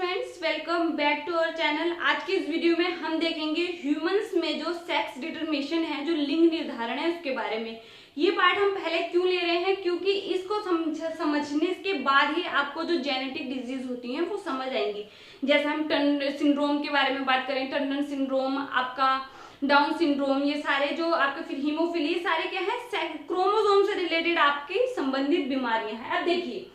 Friends, welcome back to our channel. आज की इस वीडियो में हम देखेंगे ह्यूमंस में जो सेक्स डिटरमिनेशन है, जो लिंग निर्धारण है, उसके बारे में। ये पार्ट हम पहले क्यों ले रहे हैं, क्योंकि इसको समझने के बाद ही आपको जो जेनेटिक डिजीज होती हैं वो समझ आएंगी। जैसे हम टर्नर सिंड्रोम के बारे में बात करें, टर्नर सिंड्रोम, आपका डाउन सिंड्रोम, ये सारे जो आपके फिर हीमोफिली, सारे क्या है, क्रोमोसोम से रिलेटेड आपकी संबंधित बीमारियां हैं। अब देखिए,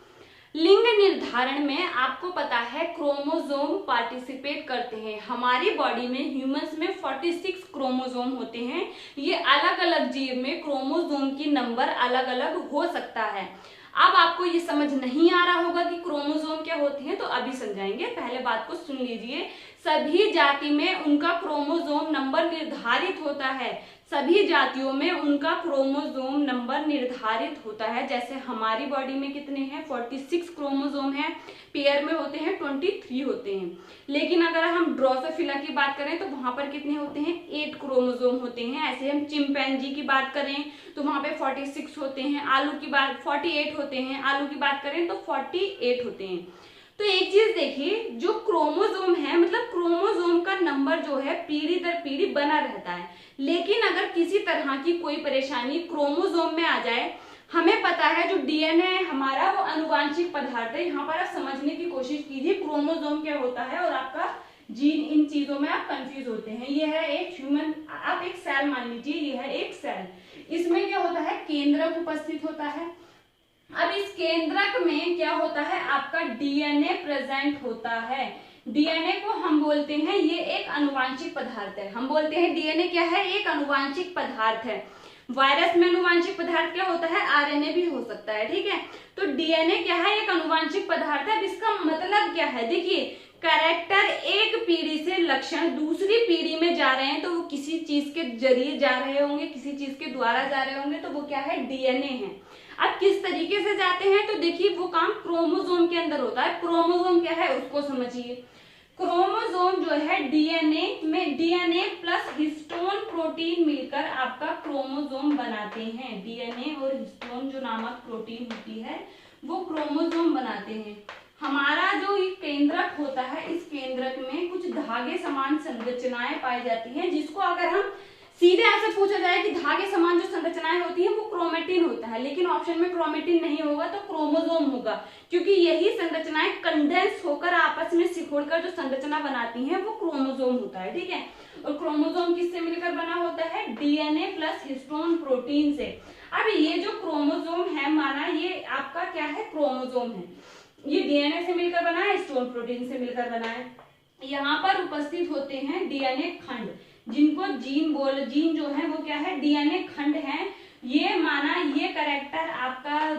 लिंग निर्धारण में आपको पता है क्रोमोसोम पार्टिसिपेट करते हैं। हमारी बॉडी में ह्यूमंस में 46 क्रोमोसोम होते हैं। ये अलग अलग जीव में क्रोमोसोम की नंबर अलग अलग हो सकता है। अब आपको ये समझ नहीं आ रहा होगा कि क्रोमोसोम क्या होते हैं, तो अभी समझाएंगे। पहले बात को सुन लीजिए। सभी जाति में उनका क्रोमोसोम नंबर निर्धारित होता है। सभी जातियों में उनका क्रोमोसोम नंबर निर्धारित होता है। जैसे हमारी बॉडी में कितने हैं, 46 क्रोमोसोम हैं, पेयर में होते हैं 23 होते हैं। लेकिन अगर हम ड्रोसोफिला की बात करें तो वहां पर कितने होते हैं, 8 क्रोमोसोम होते हैं। ऐसे हम चिंपैंजी की बात करें तो वहां पे 46 होते हैं। आलू की बात 48 होते हैं। आलू की बात करें तो 48 होते हैं। तो एक चीज देखिए, जो क्रोमोसोम है, मतलब क्रोमोसोम का नंबर जो है पीढ़ी दर पीढ़ी बना रहता है। लेकिन अगर किसी तरह की कोई परेशानी क्रोमोसोम में आ जाए, हमें पता है जो डीएनए है हमारा, वो आनुवांशिक पदार्थ है। यहाँ पर आप समझने की कोशिश कीजिए क्रोमोसोम क्या होता है और आपका जीन, इन चीजों में आप कंफ्यूज होते हैं। ये है एक ह्यूमन, आप एक सेल मान लीजिए, ये है एक सेल। इसमें क्या होता है, केंद्रक उपस्थित होता है। अब इस केंद्रक में क्या होता है, आपका डीएनए प्रेजेंट होता है। डीएनए को हम बोलते हैं, ये एक आनुवांशिक पदार्थ है। हम बोलते हैं डीएनए क्या है, एक आनुवांशिक पदार्थ है। वायरस में आनुवांशिक पदार्थ क्या होता है, आरएनए भी हो सकता है, ठीक है। तो डीएनए क्या है, एक आनुवांशिक पदार्थ है। इसका मतलब क्या है, देखिए, कैरेक्टर एक पीढ़ी से लक्षण दूसरी पीढ़ी में जा रहे हैं तो वो किसी चीज के जरिए जा रहे होंगे, किसी चीज के द्वारा जा रहे होंगे, तो वो क्या है, डीएनए है। अब किस तरीके से जाते हैं, तो देखिए वो काम क्रोमोसोम के अंदर होता है। क्रोमोसोम क्या है उसको समझिए। क्रोमोसोम जो है डीएनए में, डीएनए प्लस हिस्टोन प्रोटीन मिलकर आपका क्रोमोसोम बनाते हैं। डीएनए और हिस्टोन जो नामक प्रोटीन होती है वो क्रोमोसोम बनाते हैं। हमारा जो ये केंद्रक होता है, इस केंद्रक में कुछ धागे समान संरचनाएं पाई जाती हैं, जिसको अगर हम सीधे आपसे पूछा जाए कि धागे समान जो संरचनाएं होती हैं वो क्रोमेटिन होता है, लेकिन ऑप्शन में क्रोमेटिन नहीं होगा तो क्रोमोसोम होगा, क्योंकि यही संरचनाएं कंडेंस होकर आपस में सिकुड़कर जो संरचना बनाती हैं वो क्रोमोसोम होता है, ठीक है। और क्रोमोसोम किससे मिलकर बना होता है, डीएनए प्लस हिस्टोन प्रोटीन से। अब ये जो क्रोमोसोम है, माना ये आपका क्या है, क्रोमोसोम है, ये डीएनए से मिलकर बना है, हिस्टोन प्रोटीन से मिलकर बना है। यहाँ पर उपस्थित होते हैं डीएनए खंड, जिनको जीन जो है वो क्या है, डीएनए खंड है। ये माना ये कैरेक्टर आपका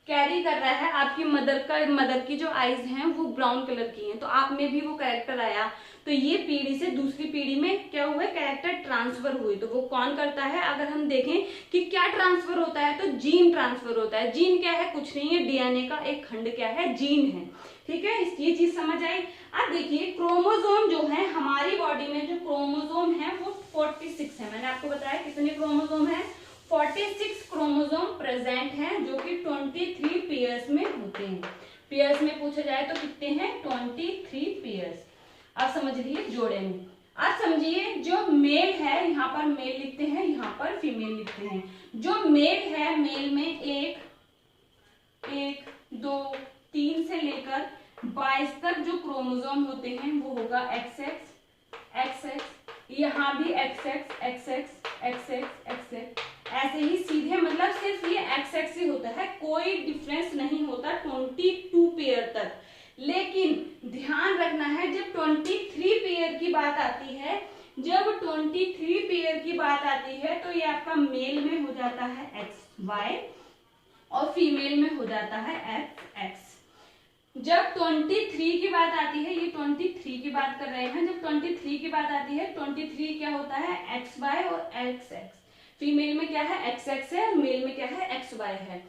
कैरी कर रहा है। आपकी मदर की जो आईज हैं वो ब्राउन कलर की हैं, तो आप में भी वो कैरेक्टर आया, तो ये पीढ़ी से दूसरी पीढ़ी में क्या हुआ, कैरेक्टर ट्रांसफर हुई। तो वो कौन करता है, अगर हम देखें कि क्या ट्रांसफर होता है, तो जीन ट्रांसफर होता है। जीन क्या है, कुछ नहीं है, डीएनए का एक खंड क्या है, जीन है, ठीक है। ये चीज समझ आई। अब देखिए, क्रोमोसोम जो है हमारी बॉडी में, जो क्रोमोसोम है वो 46 है। मैंने आपको बताया कितने क्रोमोसोम है, 46 क्रोमोसोम प्रेजेंट हैं, जो कि 23 पेयर्स में होते हैं। पेयर्स में पूछा जाए तो कितने हैं, 23 पेयर्स। अब समझ लीजिए जोड़े में। अब समझिए, जो मेल है, यहाँ पर मेल लिखते हैं, यहाँ पर फीमेल लिखते हैं। जो मेल है, मेल में 1, 2, 3 से लेकर 22 तक जो क्रोमोसोम होते हैं वो होगा XX, XX, यहाँ भी XX, XX, XX, XX, ऐसे ही सीधे, मतलब सिर्फ ये XX ही होता है, कोई डिफरेंस नहीं होता 22 पेयर तक। लेकिन ध्यान रखना है, जब 23 पेयर की बात आती है, जब 23 पेयर की बात आती है तो ये आपका मेल में हो जाता है XY और फीमेल में हो जाता है XX। जब 23 की बात आती है, ये 23 की बात कर रहे हैं, जब 23 की बात आती है, 23 क्या होता है, XY और XX। फीमेल में क्या है, XX है, और मेल में क्या है, XY है।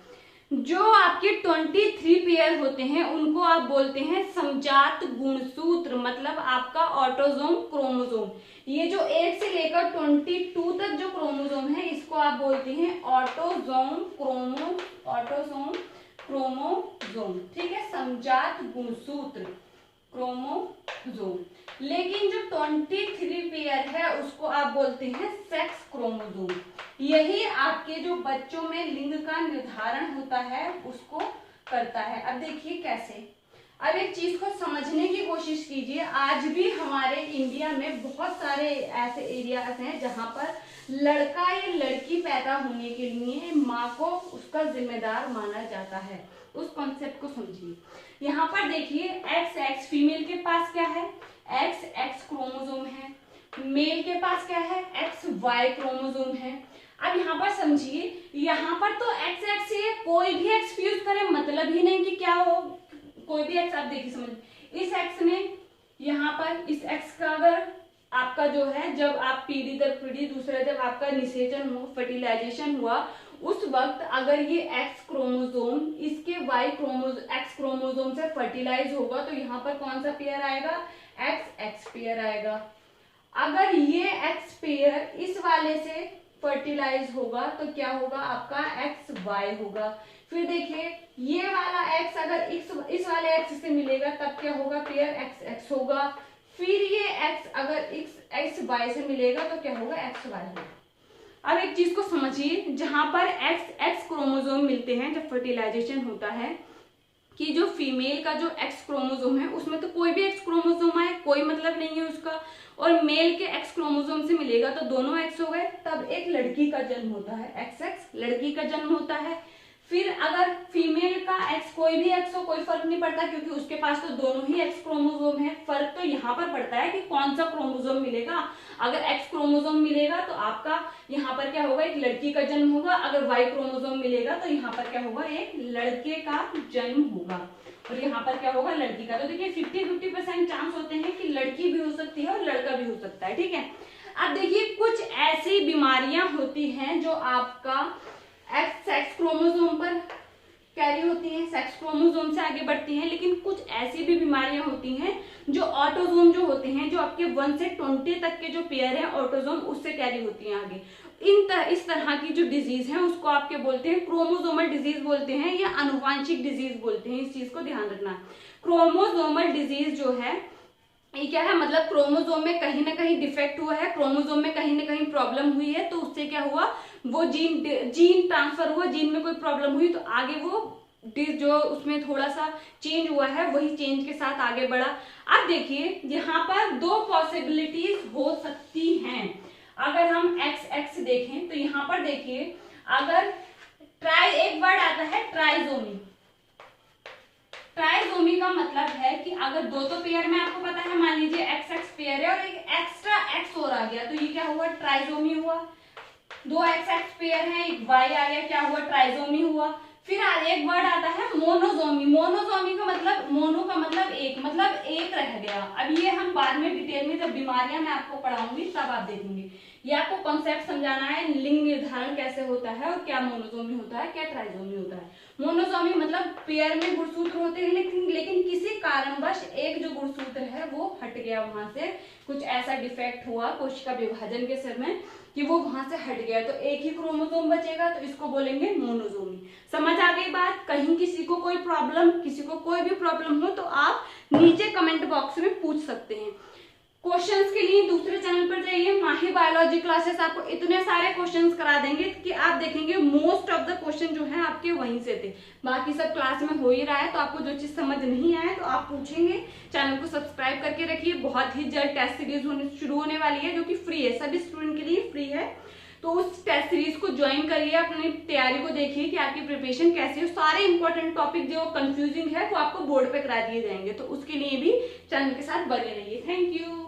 जो आपके 23 पेयर होते हैं उनको आप बोलते हैं समजात गुणसूत्र, मतलब आपका ऑटोसोम क्रोमोसोम। ये जो 1 से लेकर 22 तक जो क्रोमोसोम है, इसको आप बोलते हैं ऑटोसोम क्रोमोसोम, ठीक है, समजात गुणसूत्र। क्रोमोसोम। लेकिन जो 23 पेयर है उसको आप बोलते हैं सेक्स क्रोमोसोम। यही आपके जो बच्चों में लिंग का निर्धारण होता है उसको करता है। अब देखिए कैसे, अब एक चीज को समझने की कोशिश कीजिए। आज भी हमारे इंडिया में बहुत सारे ऐसे एरियाज हैं जहां पर लड़का या लड़की पैदा होने के लिए माँ को उसका जिम्मेदार माना जाता है। उस कॉन्सेप्ट को समझिए। यहाँ पर देखिए एक्स फीमेल के पास क्या है, एक्स क्रोमोसोम है, मेल के पास क्या है, XY क्रोमोसोम है। अब यहाँ पर समझिए, यहाँ पर तो एक्स है, कोई भी एक्स यूज करें मतलब ही नहीं कि क्या हो, कोई भी एक्स। आप देखिए समझ, इस एक्स ने यहाँ पर इस एक्स का अगर आपका जो है जब आप पीढ़ी दर पीढ़ी दूसरे जब आपका निषेचन हो, फर्टिलाइजेशन हुआ, उस वक्त अगर ये एक्स क्रोमोसोम इसके एक्स क्रोमोसोम से फर्टिलाइज होगा तो यहाँ पर कौन सा पेयर आएगा, एक्स पेयर आएगा। अगर ये एक्स पेयर इस वाले से फर्टिलाइज होगा तो क्या होगा, आपका XY होगा। फिर देखिए ये वाला एक्स अगर इस वाले एक्स से मिलेगा तब क्या होगा, पेयर XX होगा। फिर ये एक्स अगर XY से मिलेगा तो क्या होगा, XY होगा। अब एक चीज को समझिए, जहां पर एक्स क्रोमोसोम मिलते हैं जब फर्टिलाइजेशन होता है, कि जो फीमेल का जो एक्स क्रोमोसोम है उसमें तो कोई भी एक्स क्रोमोसोम आए कोई मतलब नहीं है उसका, और मेल के एक्स क्रोमोसोम से मिलेगा तो दोनों एक्स हो गए, तब एक लड़की का जन्म होता है, XX लड़की का जन्म होता है। फिर अगर फीमेल का एक्स कोई भी एक्स हो कोई फर्क नहीं पड़ता क्योंकि उसके पास तो दोनों ही एक्स क्रोमोसोम है। फर्क तो यहाँ पर पड़ता है कि कौन सा क्रोमोसोम मिलेगा। अगर एक्स क्रोमोसोम मिलेगा तो आपका यहाँ पर क्या होगा, एक लड़की का जन्म होगा। अगर वाई क्रोमोसोम मिलेगा तो यहाँ पर क्या होगा, एक लड़के का जन्म होगा, और यहाँ पर क्या होगा, लड़की का। तो देखिए 50-50% चांस होते हैं कि लड़की भी हो सकती है और लड़का भी हो सकता है, ठीक है। अब देखिए कुछ ऐसी बीमारियां होती हैं जो आपका सेक्स क्रोमोसोम पर कैरी होती हैं, सेक्स क्रोमोसोम से आगे बढ़ती हैं, लेकिन कुछ ऐसी भी बीमारियां होती हैं जो ऑटोसोम जो होते हैं, जो आपके 1 से 20 तक के जो पेयर हैं ऑटोसोम, उससे कैरी होती हैं आगे। इस तरह की जो डिजीज है उसको आपके बोलते हैं क्रोमोसोमल डिजीज बोलते हैं या आनुवांशिक डिजीज बोलते हैं। इस चीज को ध्यान रखना। क्रोमोसोमल डिजीज जो है ये क्या है, मतलब क्रोमोसोम में कहीं ना कहीं डिफेक्ट हुआ है, क्रोमोसोम में कहीं ना कहीं प्रॉब्लम हुई है, तो उससे क्या हुआ, वो जीन ट्रांसफर हुआ, जीन में कोई प्रॉब्लम हुई तो आगे वो जो उसमें थोड़ा सा चेंज हुआ है वही चेंज के साथ आगे बढ़ा। अब देखिए यहाँ पर 2 पॉसिबिलिटीज हो सकती हैं। अगर हम XX देखें तो यहाँ पर देखिए, अगर एक वर्ड आता है ट्राइजोमी। ट्राइजोमी का मतलब है कि अगर 2 तो पेयर में आपको पता है, मान लीजिए XX पेयर है और एक एक्स्ट्रा X और आ गया तो ये क्या हुआ, ट्राइजोमी हुआ। 2 XX पेयर है, एक Y आ गया, क्या हुआ, ट्राइजोमी हुआ। फिर एक वर्ड आता है मोनोजोमी। मोनोजोमी का मतलब, मोनो का मतलब एक रह गया। अब ये हम बाद में डिटेल में जब बीमारियां मैं आपको पढ़ाऊंगी तब आप देखेंगे। ये आपको कॉन्सेप्ट समझाना है, लिंग निर्धारण कैसे होता है और क्या मोनोजोमी होता है, क्या ट्राइजोमी होता है। मोनोजोमी मतलब पेयर में गुणसूत्र होते हैं, लेकिन किसी कारणवश एक जो गुणसूत्र है वो हट गया, वहां से कुछ ऐसा डिफेक्ट हुआ कोशिका विभाजन के समय कि वो वहां से हट गया, तो एक ही क्रोमोसोम बचेगा, तो इसको बोलेंगे मोनोजोमी। समझ आ गई बात। कहीं किसी को कोई भी प्रॉब्लम हो तो आप नीचे कमेंट बॉक्स में पूछ सकते हैं। क्वेश्चंस के लिए दूसरे चैनल पर जाइए, माही बायोलॉजी क्लासेस आपको इतने सारे क्वेश्चंस करा देंगे कि आप देखेंगे मोस्ट ऑफ द क्वेश्चन जो है आपके वहीं से थे। बाकी सब क्लास में हो ही रहा है, तो आपको जो चीज समझ नहीं आए तो आप पूछेंगे। चैनल को सब्सक्राइब करके रखिए, बहुत ही जल्द टेस्ट सीरीज शुरू होने वाली है जो कि फ्री है, सभी स्टूडेंट के लिए फ्री है। तो उस टेस्ट सीरीज को ज्वाइन करिए, अपनी तैयारी को देखिए कि आपकी प्रिपरेशन कैसी है। सारे इंपॉर्टेंट टॉपिक जो कंफ्यूजिंग है वो आपको बोर्ड पे करा दिए जाएंगे, तो उसके लिए भी चैनल के साथ बने रहिए। Thank you.